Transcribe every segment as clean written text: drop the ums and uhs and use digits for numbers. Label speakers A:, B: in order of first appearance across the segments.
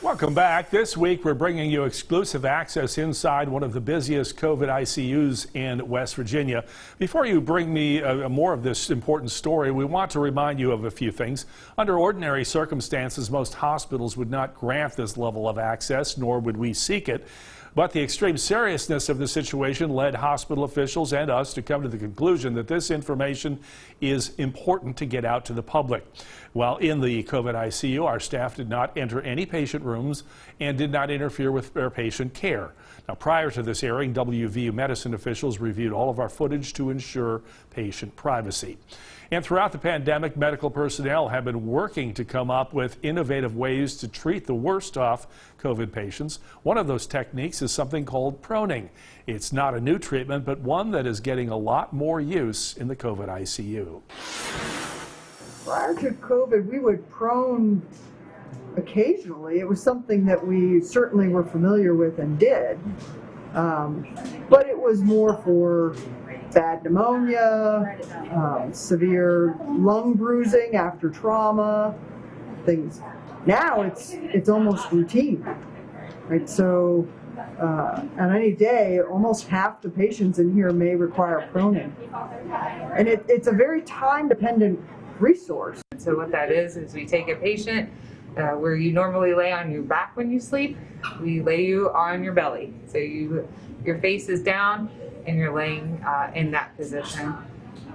A: Welcome back. This week we're bringing you exclusive access inside one of the busiest COVID ICUs in West Virginia. Before you bring me more of this important story, we want to remind you of a few things. Under ordinary circumstances, most hospitals would not grant this level of access, nor would we seek it. But the extreme seriousness of the situation led hospital officials and us to come to the conclusion that this information is important to get out to the public. While in the COVID ICU, our staff did not enter any patient rooms and did not interfere with their patient care. Now, prior to this airing, WVU medicine officials reviewed all of our footage to ensure patient privacy. And throughout the pandemic, medical personnel have been working to come up with innovative ways to treat the worst off COVID patients. One of those techniques is something called proning. It's not a new treatment, but one that is getting a lot more use in the COVID ICU.
B: Prior to COVID, we would prone occasionally. It was something that we certainly were familiar with and did, but it was more for bad pneumonia, severe lung bruising after trauma, things. Now it's almost routine, right? So on any day, almost half the patients in here may require proning, and it's a very time-dependent resource.
C: So what that is we take a patient where you normally lay on your back when you sleep, we lay you on your belly. So your face is down and you're laying in that position.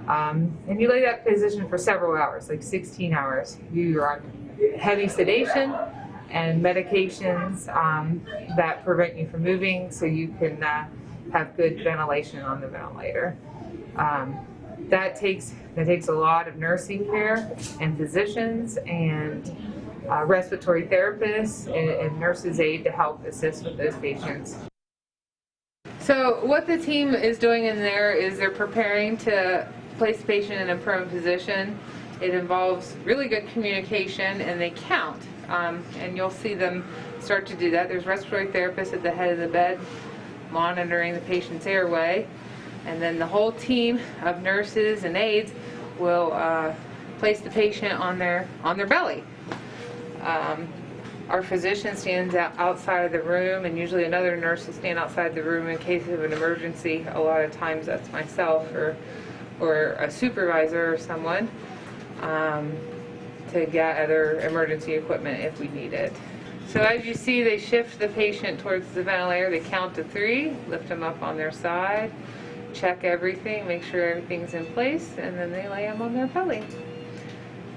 C: And you lay that position for several hours, like 16 hours. You're on heavy sedation and medications that prevent you from moving so you can have good ventilation on the ventilator. That takes a lot of nursing care and physicians and respiratory therapists and nurses' aid to help assist with those patients. So what the team is doing in there is they're preparing to place the patient in a prone position. It involves really good communication, and they count. And you'll see them start to do that. There's respiratory therapists at the head of the bed monitoring the patient's airway. And then the whole team of nurses and aides will place the patient on their belly. Our physician stands outside of the room, and usually another nurse will stand outside the room in case of an emergency. A lot of times that's myself or a supervisor or someone to get other emergency equipment if we need it. So as you see, they shift the patient towards the ventilator. They count to 3, lift them up on their side, check everything, make sure everything's in place, and then they lay them on their belly.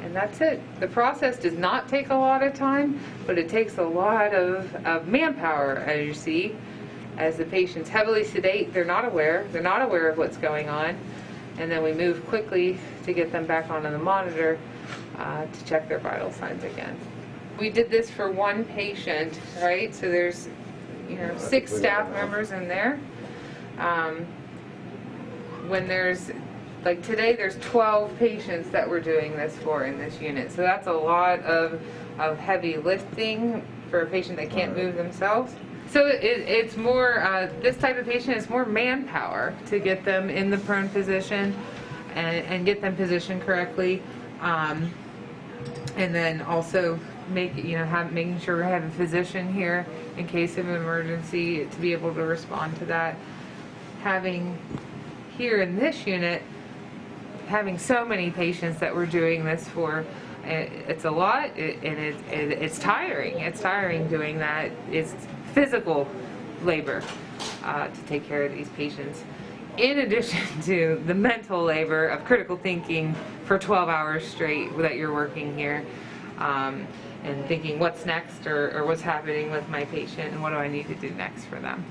C: And that's it. The process does not take a lot of time, but it takes a lot of manpower, as you see. As the patient's heavily sedate, they're not aware of what's going on, and then we move quickly to get them back onto the monitor to check their vital signs again. We did this for one patient, right? So there's 6 staff members in there. When there's, like today, there's 12 patients that we're doing this for in this unit. So that's a lot of heavy lifting for a patient that can't move themselves. So it's more, this type of patient is more manpower to get them in the prone position and get them positioned correctly. And then also making sure we have a physician here in case of an emergency to be able to respond to that. Having here in this unit, having so many patients that we're doing this for, it's a lot, and it's tiring. It's tiring doing that. It's physical labor to take care of these patients, in addition to the mental labor of critical thinking for 12 hours straight that you're working here, and thinking what's next or what's happening with my patient and what do I need to do next for them.